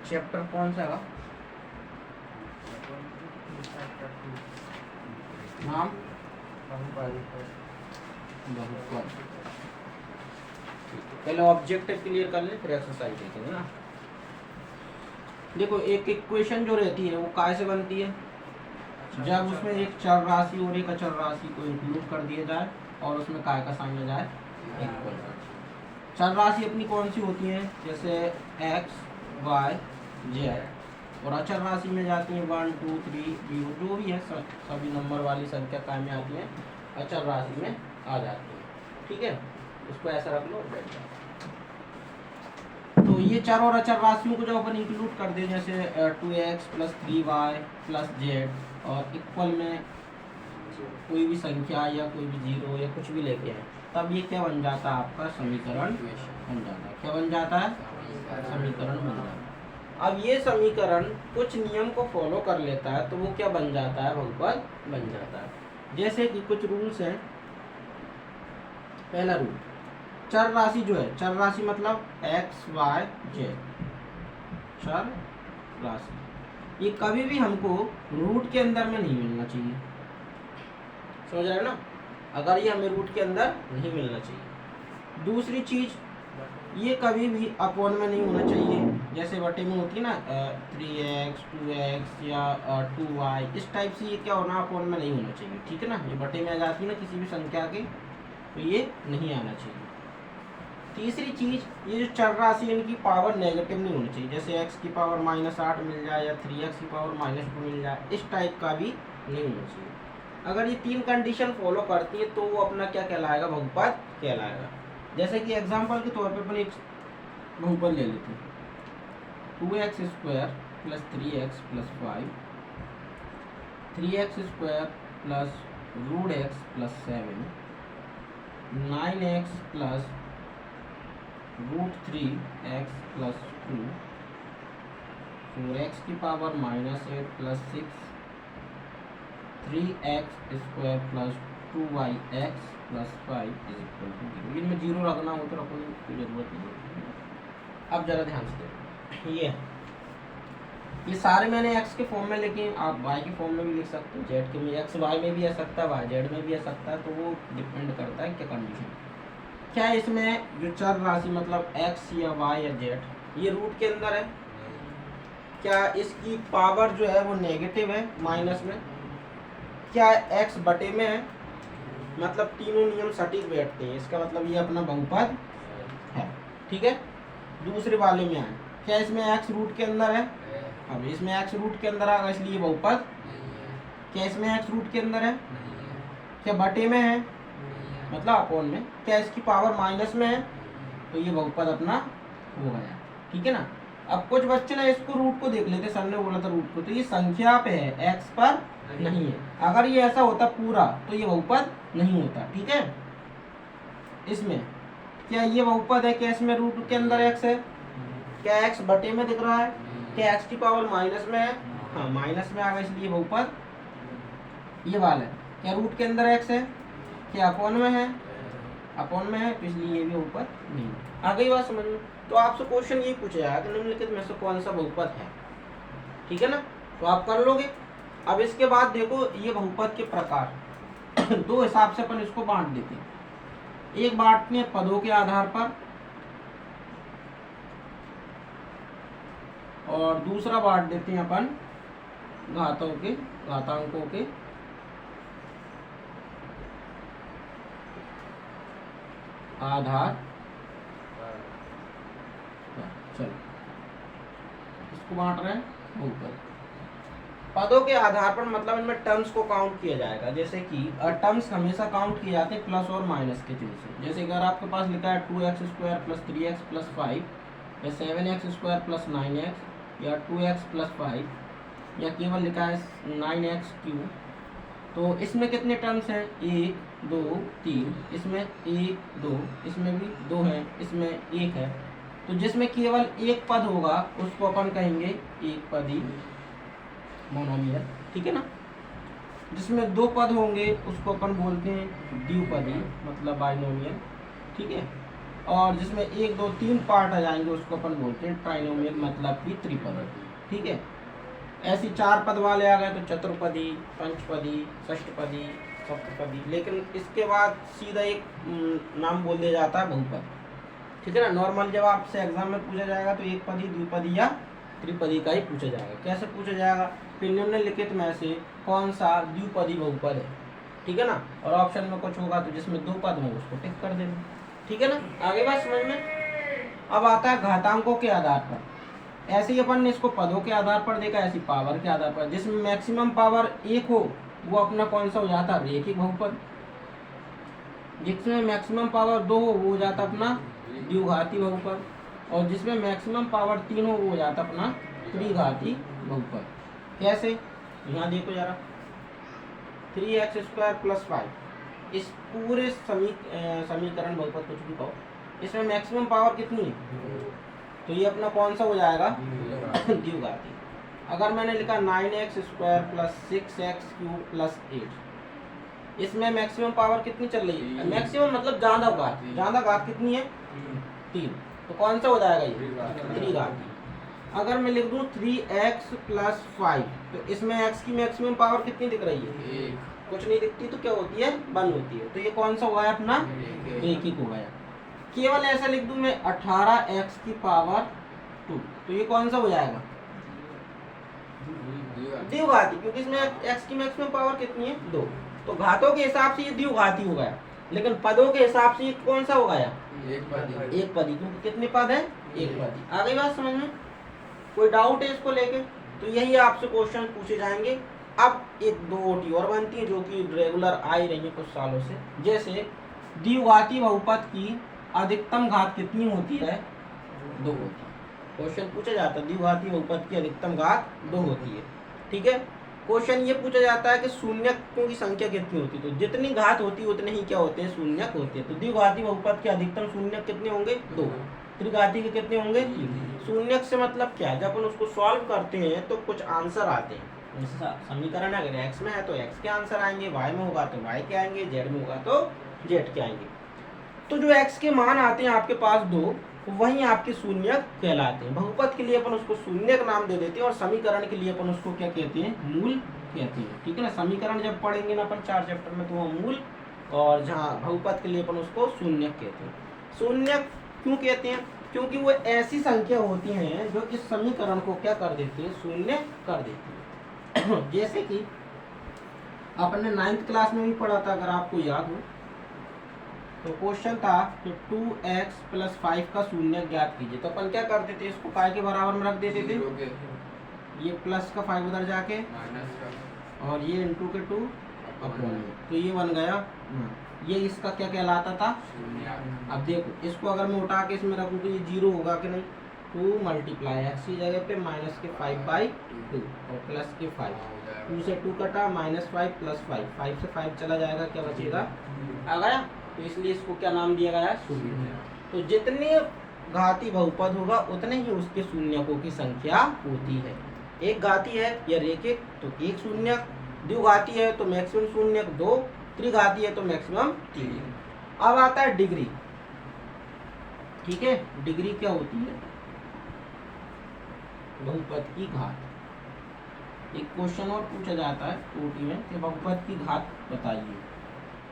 Chapter कौन सा है? नाम बहुपद। पहले ऑब्जेक्टिव क्लियर कर ले, फिर एक्सरसाइज देखेंगे ना। देखो एक इक्वेशन जो रहती है वो काय से बनती है? जब उसमें एक चर राशि और एक अचर राशि को इंक्लूड कर दिया जाए और उसमें काय का साइन आ जाए इक्वल। चर राशि अपनी कौन सी होती है? जैसे x, y, z। और अचर राशि में जाती है 1, 2, 3, 0 जो भी है, सभी नंबर वाली संख्या काय में आती है? अचर राशि में आ जाती है। ठीक है, इसको ऐसा रख लो। तो ये चर और अचर राशियों को जब अपन इंक्लूड कर दें, जैसे 2x + 3y + z और इक्वल में कोई भी संख्या या कोई भी जीरो या कुछ भी लेके आए, तब ये क्या बन जाता है? आपका समीकरण बन जाता है। क्या बन जाता है? समीकरण बन जाता है। अब ये समीकरण कुछ नियम को फॉलो कर लेता है तो वो क्या बन जाता है? बहुपद बन जाता है। जैसे कि कुछ रूल्स हैं। पहला रूल, चर राशि जो है, चर राशि मतलब x, y, z, चर राशि, ये कभी भी हमको रूट के अंदर में नहीं मिलना चाहिए। समझ रहे हैं ना? अगर ये हमें रूट के अंदर नहीं मिलना चाहिए। दूसरी चीज, ये कभी भी अपॉन में नहीं होना चाहिए। जैसे बटे में होती है ना 3x, 2x या 2y, इस टाइप से ये क्या होना? अपॉन में नहीं होना चाहिए। ठीक है ना? ये बटे में आ जाती है ना किसी भी संख्या के, तो ये नहीं आना चाहिए। तीसरी चीज, ये जो चर राशि इनकी पावर नेगेटिव नहीं होनी चाहिए। जैसे x की पावर -8 मिल जाए या 3x की पावर -2 मिल जाए, इस टाइप का भी नहीं होना चाहिए। अगर ये तीन कंडीशन फॉलो करती है तो वो अपना क्या कहलाएगा? बहुपद कहलाएगा। जैसे कि एग्जांपल के तौर पे अपन एक बहुपद ले लेते हैं। 2x² + 3x + 5, 3x² + √x + 7, 9x + √3x + 2, 4x की पावर -8 + 6, 3x² + 2yx + 5 = 0। इनमें जीरो रखना हो तो रखो, कोई जरूरत नहीं है। अब जरा ध्यान से देखो, ये सारे मैंने x के फॉर्म में, लेकिन आप y के फॉर्म में भी लिख सकते हो, z के में, x y में भी आ सकता है, y z में भी आ सकता है। तो वो डिपेंड करता है क्या कंडीशन। क्या इसमें जो चर राशि मतलब x या y या z, ये रूट के अंदर है? क्या इसकी पावर जो है वो नेगेटिव है, माइनस में? क्या x बटे में है? मतलब तीनों नियम सटीक बैठते हैं, इसका मतलब ये अपना बहुपद है। ठीक है, दूसरे वाले में आए, क्या इसमें x रूट के अंदर है? अब इसमें x रूट के अंदर आएगा, इसलिए बहुपद। क्या इसमें x रूट के अंदर है? क्या बटे में है? मतलब अपॉन में। क्या इसकी पावर माइनस में है? तो ये बहुपद अपना हो गया। ठीक है ना? अब कुछ बच्चे ना इसको रूट को देख लेते, सर ने बोला था रूट को, तो ये संख्या पे है, x पर नहीं है। अगर ये ऐसा होता पूरा तो ये बहुपद नहीं होता। ठीक है, इसमें क्या ये बहुपद है? क्या इसमें रूट के अंदर x है? क्या x बटे में दिख रहा है? क्या x की पावर माइनस में है? हाँ, माइनस में आ गया, इसलिए बहुपद ये वाला है। क्या रूट के अंदर x है? क्या अपॉन में है? अपॉन में है, तो इसलिए ये भी बहुपद नहीं। आ गई बात समझ में? तो आपसे क्वेश्चन ये पूछा जाएगा कि निम्नलिखित में से कौन सा बहुपद है। ठीक है ना? तो आप कर लोगे। अब इसके बाद देखो, ये बहुपद के प्रकार दो हिसाब से अपन इसको बांट देते हैं। एक बांटते हैं पदों के आधार पर, और दूसरा बांट देते हैं अपन घातांकों के आधार। चलो, इसको बांट रहे हैं बहुपद पदों के आधार पर, मतलब इनमें टर्म्स को काउंट किया जाएगा। जैसे कि टर्म्स हमेशा काउंट किए जाते हैं प्लस और माइनस के चिन्ह से। जैसे अगर आपके पास लिखा है 2x² + 3x + 5 या 7x² + 9x या 2x + 5 या केवल लिखा है 9x3, तो इसमें कितने टर्म्स हैं? 1 2 3, इसमें 1 2, इसमें भी 2 है, इसमें 1 है। तो जिसमें केवल एक पद होगा उसको अपन कहेंगे एक पदी मोनोमियल। ठीक है ना? जिसमें दो पद होंगे उसको अपन बोलते हैं द्विपदी, मतलब बाइनोमियल। ठीक है? और जिसमें 1 2 3 पार्ट आ जाएंगे उसको अपन बोलते हैं ट्राइनोमियल, मतलब कि त्रिपद। ठीक है, ऐसी 4 पद वाले आ गए तो चतुर्पदी, पंचपदी, षष्ठपदी, सप्तपदी। लेकिन इसके बाद सीधा एक नाम बोल दिया जाता है बहुपद। ठीक है ना, नॉर्मल जब आपसे एग्जाम में पूछा जाएगा तो एक पदी, द्विपदी या त्रिपदी का ही पूछा जाएगा। कैसे पूछा जाएगा कि निम्नलिखित में से कौन सा द्विपदी बहुपद है। ठीक है ना, और ऑप्शन में कुछ होगा तो जिसमें 2 पद हो उसको टिक कर देना। ठीक है ना, आगे बात समझ में। अब आता है घातांकों के आधार पर। ऐसे ही अपन ने इसको पदों के आधार पर देखा, ऐसी पावर के आधार पर। जिसमें मैक्सिमम पावर 1 हो वो अपना कौन सा हो जाता है, रैखिक बहुपद। जिसमें मैक्सिमम पावर 2 हो वो हो जाता अपना द्विघाती बहुपद, और जिसमें मैक्सिमम पावर 3 हो वो हो जाता अपना त्रिघाती बहुपद। कैसे, यहाँ देखो जरा, 3x² + 5, इस पूरे समीकरण बहुपद कुछ भी कहो, इसमें मैक्सिमम पावर कितनी है, तो ये अपना कौन सा हो जाएगा, द्विघाती। अगर मैंने लिखा 9x² + 6x³ + 8, इसमें मैक्सिमम पावर कितनी चल रही है, मैक्सिमम मतलब ज्यादा घात कितनी है, 3, तो कौन सा हो जाएगा ये, त्रिघाती। अगर मैं लिख दूं 3x + 5, तो इसमें x की मैक्सिमम पावर कितनी दिख रही है, कुछ नहीं दिखती, तो क्या होती है, 1 होती है। तो ये कौन सा हो गया अपना, रैखिक हो गया। केवल ऐसा लिख दूं मैं 18x की पावर 2, तो ये कौन सा हो जाएगा, द्विघाती, क्योंकि इसमें x की मैक्सिमम पावर कितनी है, 2। तो घातों के हिसाब से ये द्विघाती हो गया, लेकिन पदों के हिसाब से ये कौन सा हो गया, एक पदी, क्योंकि कितने पद है, एक पदी। आ गई बात समझ में। कोई डाउट है इसको लेके, तो यही आपसे क्वेश्चन पूछे जाएंगे। अब एक 2 ओटी और बनती है जो कि रेगुलर आ ही रही है कुछ सालों से। जैसे द्विघाती बहुपद की अधिकतम घात कितनी होती है, 2 होती है। क्वेश्चन पूछा जाता है द्विघाती बहुपद की अधिकतम घात 2 होती है। ठीक है, क्वेश्चन ये पूछा जाता है कि शून्यकों की संख्या कितनी होती है, तो जितनी घात होती है उतने ही क्या होते हैं, शून्यक होते हैं। तो द्विघाती बहुपद के अधिकतम शून्यक कितने होंगे, 2। त्रिघाती के कितने होंगे, 3। शून्यक से मतलब क्या है, जब अपन उसको सॉल्व करते हैं तो कुछ आंसर आते हैं। जैसे समीकरण अगर x में है तो x के आंसर आएंगे, y में होगा तो y के आएंगे, z में होगा तो z के आएंगे। तो जो x के मान आते हैं आपके पास 2, वही आपके शून्यक कहलाते हैं। बहुपद के लिए अपन उसको शून्यक नाम दे देते हैं, और समीकरण के लिए अपन उसको क्या कहते हैं, मूल कहते हैं। ठीक है ना, समीकरण जब पढ़ेंगे ना अपन 4 चैप्टर में तो वो मूल, और जहाँ बहुपद के लिए अपन उसको शून्यक कहते हैं। शून्यक क्यों कहते हैं, क्योंकि वो ऐसी संख्या होती हैं जो इस समीकरण को क्या कर देती है, शून्य कर देती है। जैसे कि आपने 9th क्लास में भी पढ़ा था, अगर आपको याद हो तो क्वेश्चन था कि 2x + 5 का शून्यक ज्ञात कीजिए। तो अपन क्या करते थे, इसको काय के बराबर में रख देते थे, ये प्लस का 5 उधर जाके, और ये इंटू के 2 अपॉन, तो ये बन गया, ये इसका क्या कहलाता था, अब देखो इसको अगर मैं उठा के इसमें रखूँ तो ये 0 होगा कि नहीं, 2 × x की जगह पे -5/2 और प्लस के 5, 2 से 2 कटा, -5 + 5, 5 से 5 चला जाएगा, क्या बचेगा, आ गया। तो इसलिए इसको क्या नाम दिया गया, शून्य। तो जितने घाती बहुपद होगा उतने ही उसके शून्यकों की संख्या होती है। एक घाती है या रैखिक तो 1 शून्यक, द्विघाती है तो मैक्सिमम शून्यक 2, त्रिघाती है तो मैक्सिमम 3। अब आता है डिग्री। ठीक है, डिग्री क्या होती है, बहुपद की घात। एक क्वेश्चन और पूछा जाता है टोटी में कि बहुपद की घात बताइए।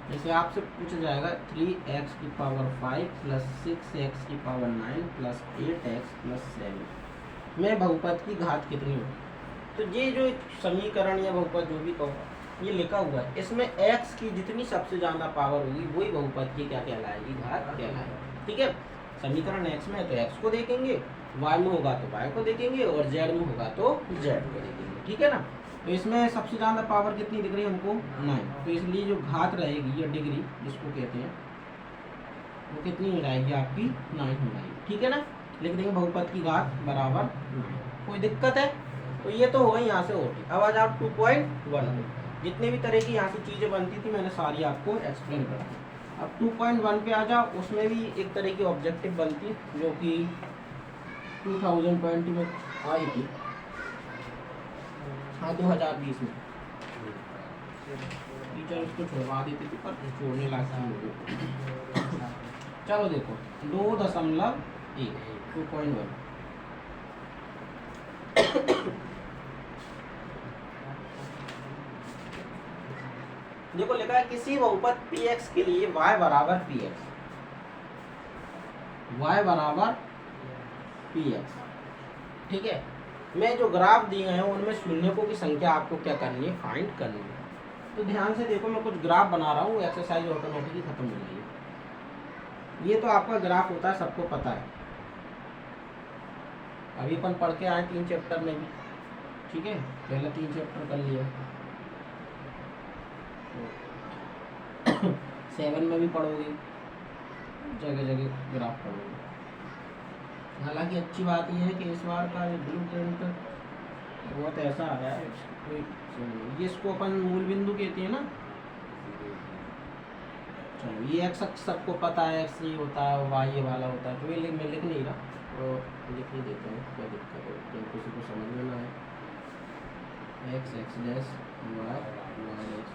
जैसे आपसे पूछा जाएगा 3x की पावर 5 + 6x की पावर 9 + 8x + 7 में बहुपद की घात कितनी होगी। तो ये जो समीकरण या बहुपद जो भी कहो, ये लिखा हुआ है, इसमें x की जितनी सबसे ज़्यादा पावर होगी वही बहुपद की क्या कहलाएगी, घात कहलाएगी। ठीक है, समीकरण x में है तो x को देखेंगे, y में होगा तो y को देखेंगे, और z में होगा तो z को देखेंगे। ठीक है ना, तो इसमें सबसे ज़्यादा पावर कितनी दिख रही है हमको, 9। तो इसलिए जो घात रहेगी या डिग्री जिसको कहते हैं वो कितनी हो जाएगी आपकी, 9 हो जाएगी। ठीक है ना, लिख देंगे बहुपद की घात बराबर 9। कोई दिक्कत है, तो ये तो हो गई यहाँ से होती। अब आ जाओ 2.1, जितने भी तरह की यहाँ से चीज़ें बनती थी मैंने सारी आपको एक्सप्लेन कर दी। अब 2.1 पे आ जाओ, उसमें भी एक तरह की ऑब्जेक्टिव बनती जो कि 2020 में आई थी, हाँ 2020 में। टीचर उसको छोड़वा देती थी पर छोड़ने लायक नहीं हो गई। चलो देखो 2.1 2.1 देखो लिखा है किसी बहुपद px के लिए y बराबर px, y बराबर px। ठीक है, मैं जो ग्राफ दिए हैं उनमें शून्यकों की संख्या आपको क्या करनी है, फाइंड करनी है। तो ध्यान से देखो, मैं कुछ ग्राफ बना रहा हूँ, एक्सरसाइज ऑटोमेटिकली खत्म हो जाएगी। ये तो आपका ग्राफ होता है, सबको पता है, अभी अपन पढ़ के आए 3 चैप्टर में भी। ठीक है, पहले 3 चैप्टर कर लिया, 7 में भी पढ़ोगे, जगह जगह ग्राफ पढ़ोगे। हालांकि अच्छी बात यह है कि इस बार का ब्लू प्रिंट बहुत ऐसा आया है, ये इसको अपन मूल बिंदु कहते हैं ना। चलो ये एक्स अक्ष सबको पता है, एक्स ये होता है, वाई ये वाला होता है, तो ये मैं लिख नहीं रहा, तो लिख नहीं देता हूँ, क्या दिक्कत है, तो किसी को समझ में ना आए। X X dash Y Y X,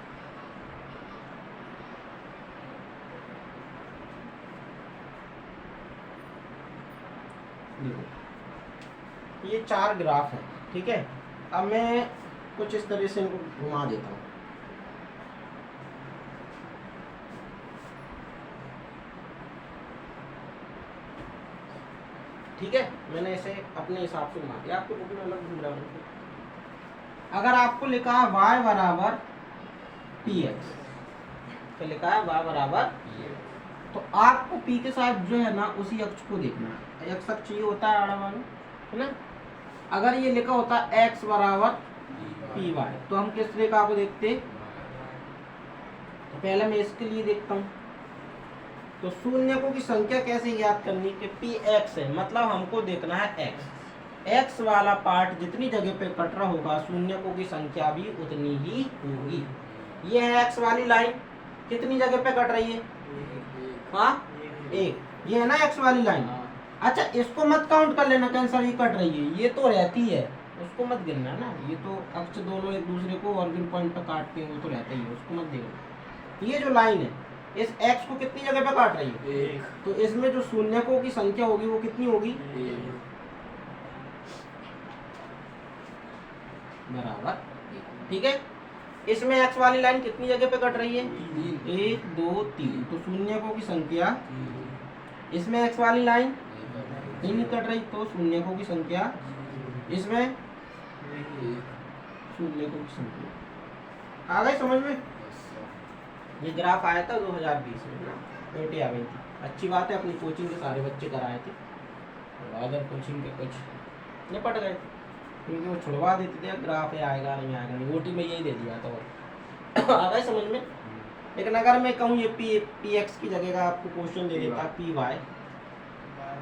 देखो ये 4 ग्राफ हैं। ठीक है, अब मैं कुछ इस तरह से इनको घुमा देता हूँ। ठीक है, मैंने इसे अपने हिसाब से घुमा दिया, आपके बुक में अलग घूम रहा है। अगर आपको लिखा है y बराबर px, तो लिखा है y बराबर, तो आपको p के साथ जो है ना उसी अक्ष को देखना है। x अक्ष ये होता है आड़ा वाला, है ना। अगर ये लिखा होता है x बराबर py, तो हम किस रेखा को देखते, तो पहले मैं इसके लिए देखता हूँ। तो शून्यकों की संख्या कैसे याद करनी, कि px है, मतलब हमको देखना है x वाला पार्ट जितनी जगह पे कट रहा होगा शून्यकों की संख्या भी उतनी ही होगी। ये है x वाली लाइन, कितनी जगह पे कट रही है, हाँ 1, ये है ना x वाली लाइन। अच्छा इसको मत काउंट कर लेना, कैंसर ये कट रही है, ये तो रहती है, उसको मत गिनना ना, ये तो अक्ष दोनों एक दूसरे को ऑर्बिट पॉइंट पे काटते हैं, वो तो रहता ही है, उसको मत देखना। ये जो लाइन है इस x को कितनी जगह पे काट रही है, 1, तो इसमें जो शून्यकों की संख्या होगी वो कितनी होगी, 1 बराबर। ठीक है, इसमें x वाली लाइन कितनी जगह पे कट रही है, 1 2 3, तो शून्यकों की संख्या, इसमें x वाली लाइन नहीं कट रही, तो शून्यकों की संख्या, इसमें शून्यकों की संख्या। आ गए समझ में। ये ग्राफ आया था 2020 में ना, पेटी आ गई थी। अच्छी बात है, अपनी कोचिंग के सारे बच्चे कराए थे, अदर कोचिंग के कुछ निपट गए थे, क्योंकि वो छुड़वा देते थे ग्राफ है आएगा नहीं आएगा नहीं, ओटी में यही दे दिया था। आ गए समझ में। लेकिन अगर मैं कहूँ ये पी एक्स की जगह का आपको क्वेश्चन दे देता पी वाई,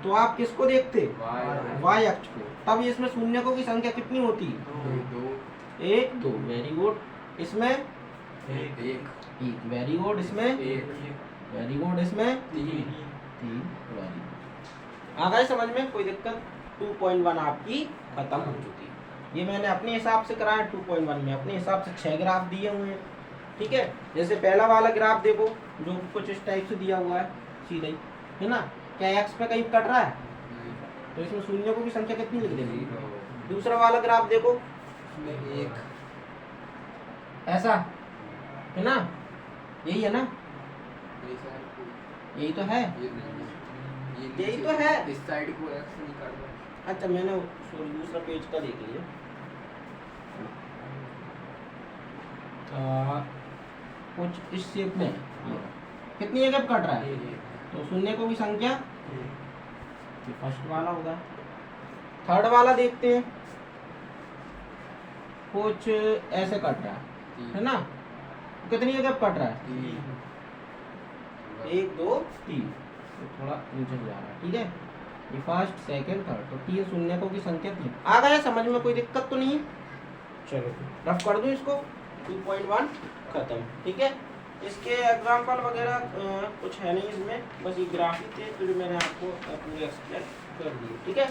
तो आप किसको देखते, वाई अक्ष को, तब इसमें शून्यकों की संख्या कितनी होती, 1 2, वेरी गुड। इसमें 1 वेरी गुड, इसमें 1 वेरी गुड, इसमें 3 वेरी गुड। आ गए समझ में, कोई दिक्कत। 2.1 आपकी खत्म हो चुकी है। ये मैंने अपने हिसाब से कराया 2.1 में, अपने हिसाब से 6 ग्राफ दिए हुए हैं। ठीक है, जैसे पहला वाला ग्राफ देखो जो कुछ इस टाइप से दिया हुआ है, सीधा ही है ना, क्या एक्स पे कहीं कट रहा है, तो इसमें शून्यकों की संख्या कितनी लिख देंगे। दूसरा वाला ग्राफ देखो, 1 ऐसा है ना, यही है ना, यही तो है, यही तो है, इस साइड को एक्स नहीं कर रहा। अच्छा मैंने दूसरा पेज का देख लिया। कुछ इस शेप में कितनी जगह कट रहा है, तो शून्यकों की संख्या, ये फर्स्ट वाला होगा। थर्ड वाला देखते हैं, कुछ ऐसे कट रहा है ना, कितनी जगह कट रहा है, 1 2 3, तो थोड़ा नीचे जा रहा है। ठीक है, ये फर्स्ट सेकंड थर्ड, तो 3 शून्यकों की संख्या 3। आ गया समझ में, कोई दिक्कत तो नहीं है। चलो रफ कर दूं इसको, 2.1 खत्म। ठीक है, इसके एग्जाम्पल वगैरह कुछ है नहीं इसमें, बस ये ग्राफ ही थे जो मैंने आपको पूरे एक्सप्लेन कर दिए। ठीक है।